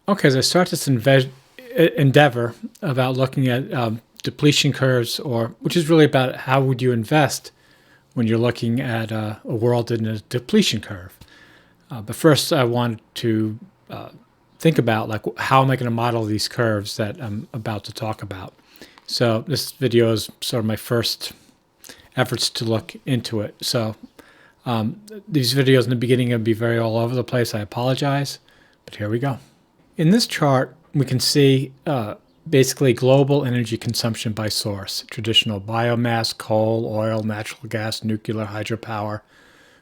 Okay, as I start this endeavor about looking at depletion curves, or which is really about how would you invest when you're looking at a world in a depletion curve. But first, I wanted to think about like how am I going to model these curves that I'm about to talk about. So this video is sort of my first efforts to look into it. So these videos in the beginning will be very all over the place. I apologize, but here we go. In this chart, we can see basically global energy consumption by source: traditional biomass, coal, oil, natural gas, nuclear, hydropower,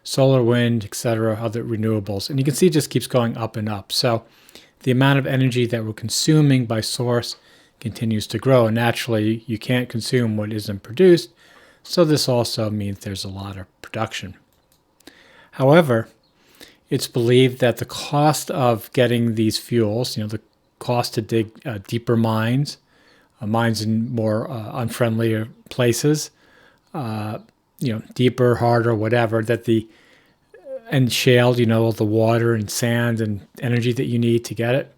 solar, wind, etc., other renewables. And you can see it just keeps going up and up. So the amount of energy that we're consuming by source continues to grow. And naturally, you can't consume what isn't produced. So this also means there's a lot of production. However, it's believed that the cost of getting these fuels, the cost to dig deeper mines, mines in more unfriendlier places, deeper, harder, whatever, and shale, all the water and sand and energy that you need to get it.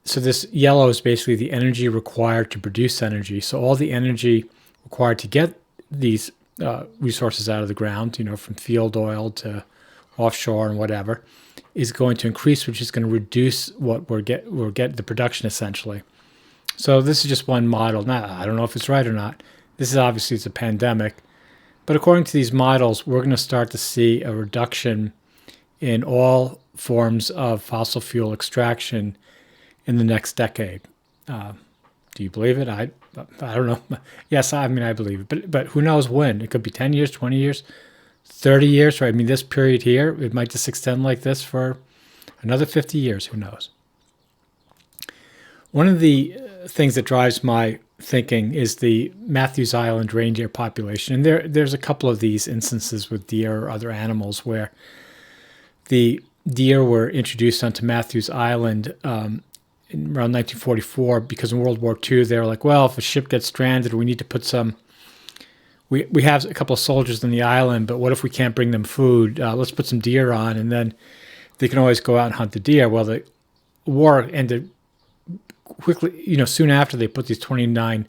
So this yellow is basically the energy required to produce energy. So all the energy required to get these resources out of the ground, from field oil to offshore and whatever, is going to increase, which is going to reduce what we're getting the production essentially. So this is just one model. Now, I don't know if it's right or not. This is obviously it's a pandemic, but according to these models, we're going to start to see a reduction in all forms of fossil fuel extraction in the next decade. Do you believe it? I don't know. Yes, I believe it, but who knows when? It could be 10 years, 20 years. 30 years, right? This period here, it might just extend like this for another 50 years. Who knows? One of the things that drives my thinking is the Matthews Island reindeer population. And there's a couple of these instances with deer or other animals where the deer were introduced onto Matthews Island in around 1944 because in World War II, they were like, well, if a ship gets stranded, we need to put some... We have a couple of soldiers on the island, but what if we can't bring them food? Let's put some deer on, and then they can always go out and hunt the deer. Well, the war ended quickly. Soon after they put these 29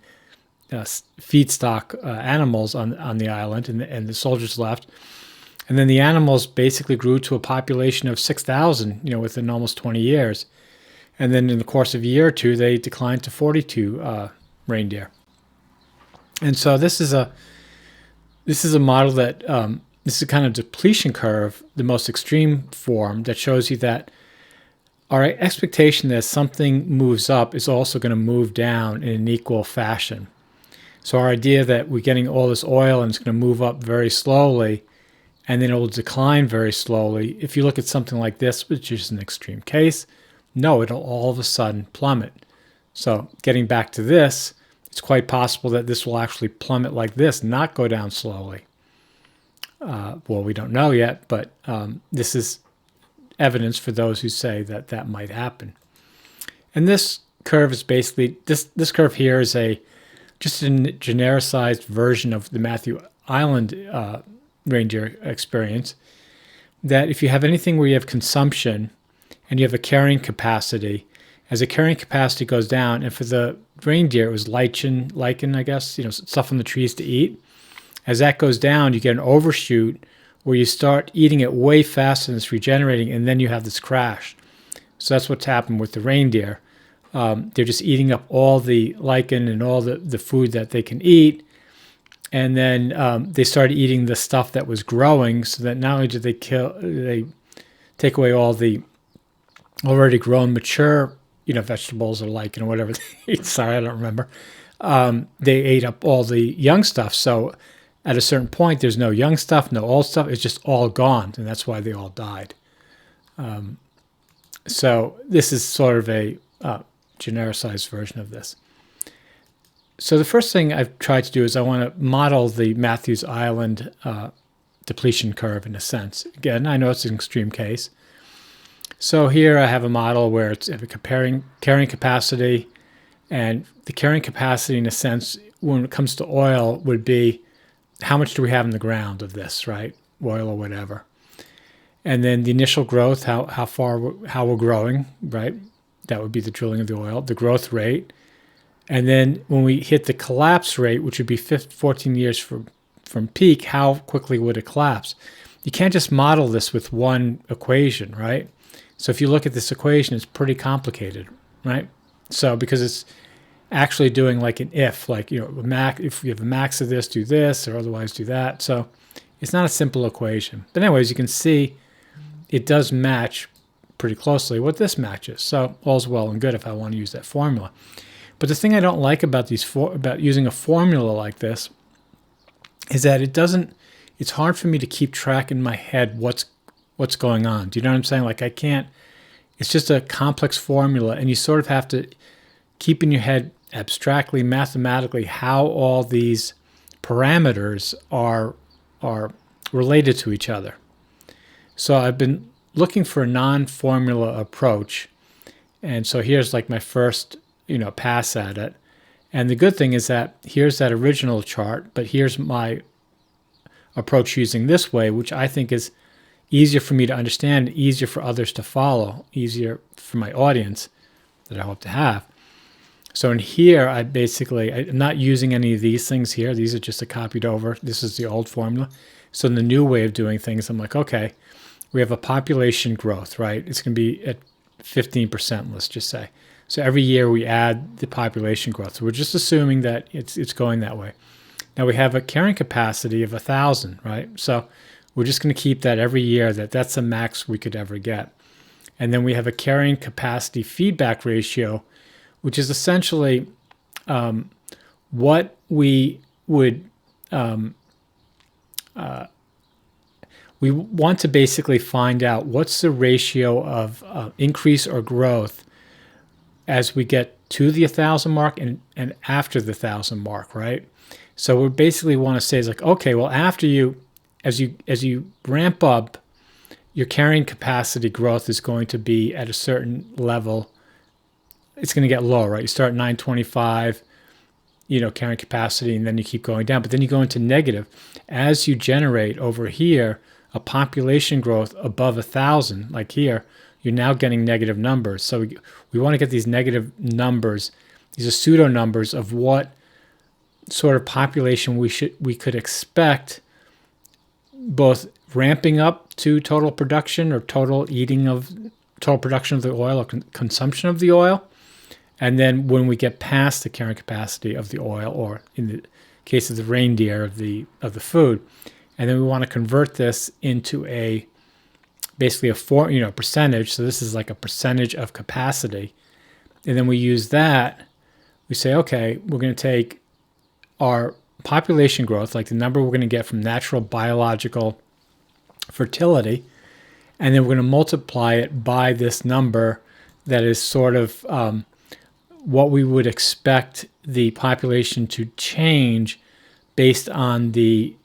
feedstock animals on the island, and the soldiers left. And then the animals basically grew to a population of 6,000, within almost 20 years. And then in the course of a year or two, they declined to 42 reindeer. And so this is a model that this is a kind of depletion curve, the most extreme form, that shows you that our expectation that something moves up is also going to move down in an equal fashion. So our idea that we're getting all this oil and it's going to move up very slowly and then it will decline very slowly. If you look at something like this, which is an extreme case, no, it'll all of a sudden plummet. So getting back to this, it's quite possible that this will actually plummet like this, not go down slowly. Well, we don't know yet, but this is evidence for those who say that might happen. And this curve is basically, this curve here is just a genericized version of the Matthew Island reindeer experience, that if you have anything where you have consumption and you have a carrying capacity, as the carrying capacity goes down, and for the reindeer, it was lichen, I guess, stuff on the trees to eat. As that goes down, you get an overshoot where you start eating it way faster than it's regenerating, and then you have this crash. So that's what's happened with the reindeer. They're just eating up all the lichen and all the food that they can eat, and then they started eating the stuff that was growing, so that not only did they take away all the already grown, mature vegetables or lichen or whatever they eat. Sorry, I don't remember. They ate up all the young stuff. So at a certain point, there's no young stuff, no old stuff. It's just all gone, and that's why they all died. So this is sort of a genericized version of this. So the first thing I've tried to do is I want to model the Matthews Island depletion curve in a sense. Again, I know it's an extreme case. So here I have a model where it's a carrying capacity, and the carrying capacity in a sense when it comes to oil would be how much do we have in the ground of this, right? Oil or whatever. And then the initial growth, how we're growing, right? That would be the drilling of the oil, the growth rate. And then when we hit the collapse rate, which would be 14 years from peak, how quickly would it collapse? You can't just model this with one equation, right? So if you look at this equation, it's pretty complicated, right? So because it's actually doing like an if, like, if you have a max of this, do this, or otherwise do that. So it's not a simple equation. But anyways, you can see it does match pretty closely what this matches. So all's well and good if I want to use that formula. But the thing I don't like about about using a formula like this is that it's hard for me to keep track in my head what's going on. Do you know what I'm saying? Like I can't, it's just a complex formula, and you sort of have to keep in your head abstractly, mathematically, how all these parameters are related to each other. So I've been looking for a non-formula approach. And so here's like my first, pass at it. And the good thing is that here's that original chart, but here's my approach using this way, which I think is easier for me to understand, easier for others to follow, easier for my audience that I hope to have. So in here, I'm not using any of these things here. These are just copied over. This is the old formula. So in the new way of doing things, I'm like, okay, we have a population growth, right? It's going to be at 15%, let's just say. So every year we add the population growth. So we're just assuming that it's going that way. Now we have a carrying capacity of 1,000, right? So we're just going to keep that every year. That's the max we could ever get. And then we have a carrying capacity feedback ratio, which is essentially what we would we want to basically find out what's the ratio of increase or growth as we get to the 1,000 mark and after the 1,000 mark, right? So we basically want to say is like, okay, well, after as you ramp up, your carrying capacity growth is going to be at a certain level. It's going to get lower, right? You start at 925, carrying capacity, and then you keep going down. But then you go into negative. As you generate over here a population growth above 1,000, like here, you're now getting negative numbers. So we want to get these negative numbers. These are pseudo numbers of what sort of population we could expect, both ramping up to total production or total production of the oil or consumption of the oil. And then when we get past the carrying capacity of the oil, or in the case of the reindeer, of the food, and then we want to convert this into basically a percentage. So this is like a percentage of capacity, and then we use that. We say, okay, we're going to take our population growth, like the number we're going to get from natural biological fertility, and then we're going to multiply it by this number that is sort of what we would expect the population to change based on the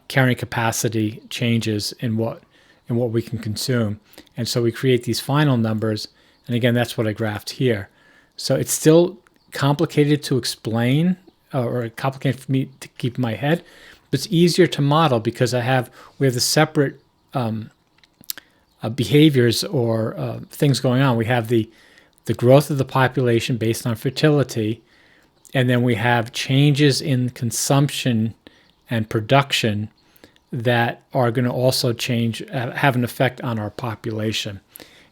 carrying capacity changes in what we can consume. And so we create these final numbers, and again, that's what I graphed here. So it's still complicated to explain, or complicated for me to keep in my head, but it's easier to model because we have the separate behaviors or things going on. We have the growth of the population based on fertility, and then we have changes in consumption and production that are going to also have an effect on our population.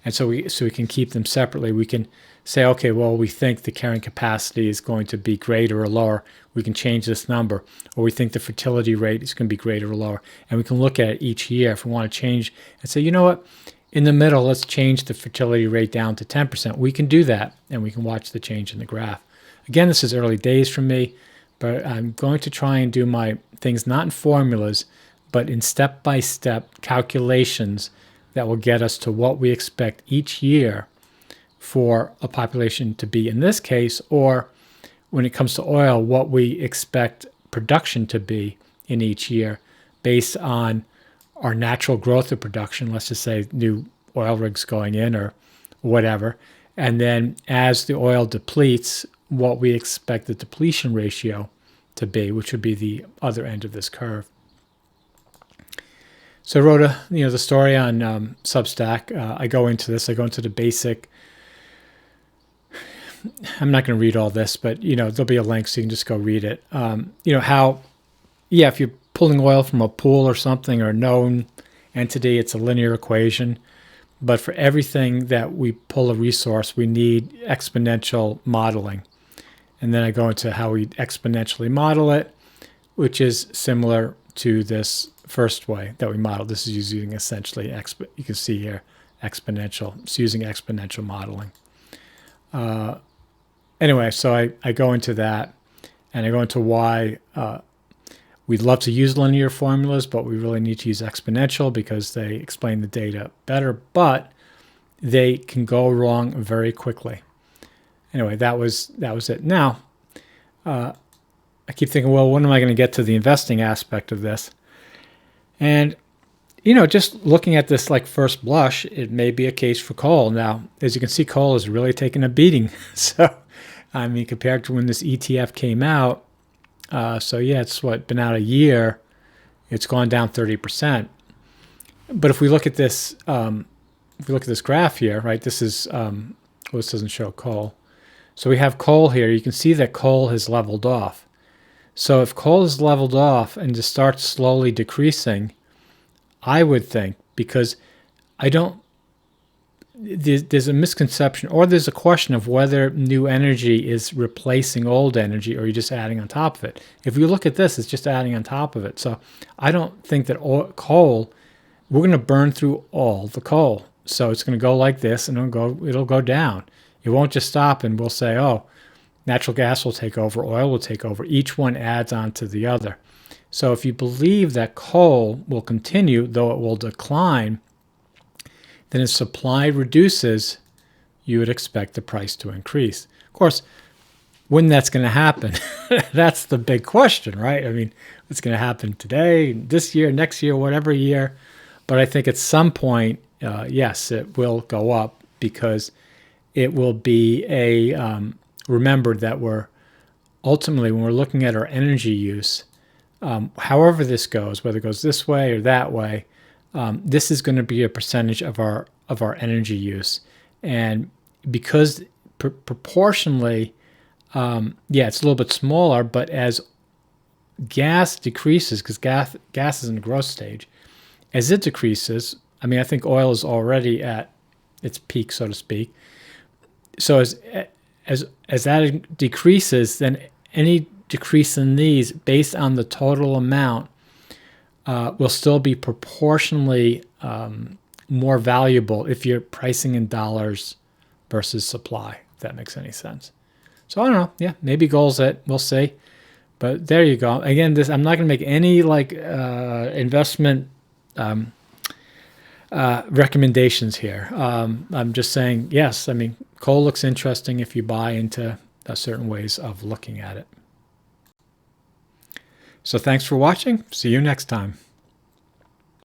And so we can keep them separately. We can say, okay, well, we think the carrying capacity is going to be greater or lower. We can change this number. Or we think the fertility rate is going to be greater or lower. And we can look at it each year if we want to change and say, you know what, in the middle, let's change the fertility rate down to 10%. We can do that, and we can watch the change in the graph. Again, this is early days for me, but I'm going to try and do my things not in formulas, but in step-by-step calculations that will get us to what we expect each year for a population to be in this case, or when it comes to oil, what we expect production to be in each year based on our natural growth of production, let's just say new oil rigs going in or whatever. And then as the oil depletes, what we expect the depletion ratio to be, which would be the other end of this curve. So I wrote the story on Substack. I go into this. I go into the basic. I'm not going to read all this, but there'll be a link so you can just go read it. How, if you're pulling oil from a pool or something or a known entity, it's a linear equation. But for everything that we pull a resource, we need exponential modeling. And then I go into how we exponentially model it, which is similar to this first way that we model. This is using essentially, you can see here, exponential. It's using exponential modeling. Anyway, so I go into that, and I go into why we'd love to use linear formulas, but we really need to use exponential because they explain the data better, but they can go wrong very quickly. Anyway, that was it. Now, I keep thinking, well, when am I going to get to the investing aspect of this? And, just looking at this like first blush, it may be a case for coal. Now, as you can see, coal is really taking a beating. So, compared to when this ETF came out, it's been out a year. It's gone down 30%. But if we look at this, graph here, right? This is this doesn't show coal. So we have coal here. You can see that coal has leveled off. So if coal is leveled off and just starts slowly decreasing, I would think, because there's a misconception, or there's a question of whether new energy is replacing old energy or you're just adding on top of it. If you look at this, it's just adding on top of it. So I don't think that coal, we're going to burn through all the coal. So it's going to go like this, and it'll go down. It won't just stop and we'll say, oh, natural gas will take over, oil will take over. Each one adds on to the other. So if you believe that coal will continue, though it will decline, then as supply reduces, you would expect the price to increase. Of course, when that's going to happen, that's the big question, right? It's going to happen today, this year, next year, whatever year. But I think at some point, yes, it will go up because it will be remembered that ultimately, when we're looking at our energy use, however this goes, whether it goes this way or that way, this is going to be a percentage of our energy use. And because proportionally, it's a little bit smaller, but as gas decreases, because gas is in the growth stage, as it decreases, I think oil is already at its peak, so to speak. So as that decreases, then any decrease in these based on the total amount will still be proportionally more valuable if you're pricing in dollars versus supply, if that makes any sense. So I don't know. Yeah, maybe goal's it. We'll see. But there you go. Again, I'm not going to make any investment recommendations here. I'm just saying, yes, coal looks interesting if you buy into certain ways of looking at it. So thanks for watching. See you next time.